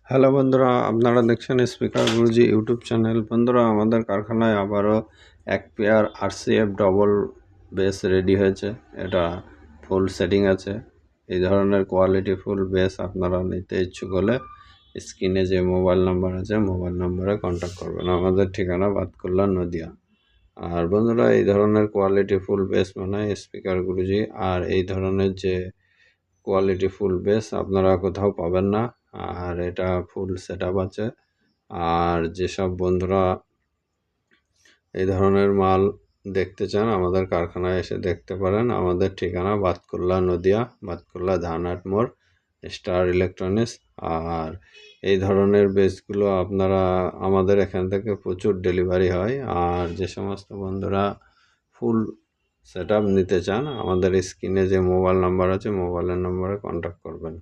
Hello বন্ধুরা, আপনারা দেখছেন স্পিকার গুরুজি ইউটিউব চ্যানেল। বন্ধুরা, আমাদের কারখানায় আবারও এক pair RCF double base ready হয়েছে। এটা ফুল সেটিং আছে। এই ধরনের কোয়ালিটি ফুল বেস আপনারা নিতে ইচ্ছুক হলে স্ক্রিনে যে মোবাইল নাম্বার আছে মোবাইল নাম্বারে কন্ট্যাক্ট করবেন। আমাদের ঠিকানা বাতকুল্লা, নদিয়া। আর বন্ধুরা, এই ধরনের কোয়ালিটি ফুল বেস মানে স্পিকার গুরুজি। আর এই ধরনের যে কোয়ালিটি ফুল বেস আপনারা কোথাও পাবেন না। আর এটা ফুল সেটআপ আছে। আর যেসব বন্ধুরা এই ধরনের মাল দেখতে চান আমাদের কারখানায় এসে দেখতে পারেন। আমাদের ঠিকানা বাতকুল্লা, নদিয়া, বাতকুল্লা ধানহাট মোড়, স্টার ইলেকট্রনিক্স। আর এই ধরনের বেসগুলো আপনারা আমাদের এখান থেকে প্রচুর ডেলিভারি হয়। আর যে সমস্ত বন্ধুরা ফুল সেটআপ নিতে চান আমাদের স্ক্রিনে যে মোবাইল নাম্বার আছে মোবাইলের নম্বরে কন্ট্যাক্ট করবেন।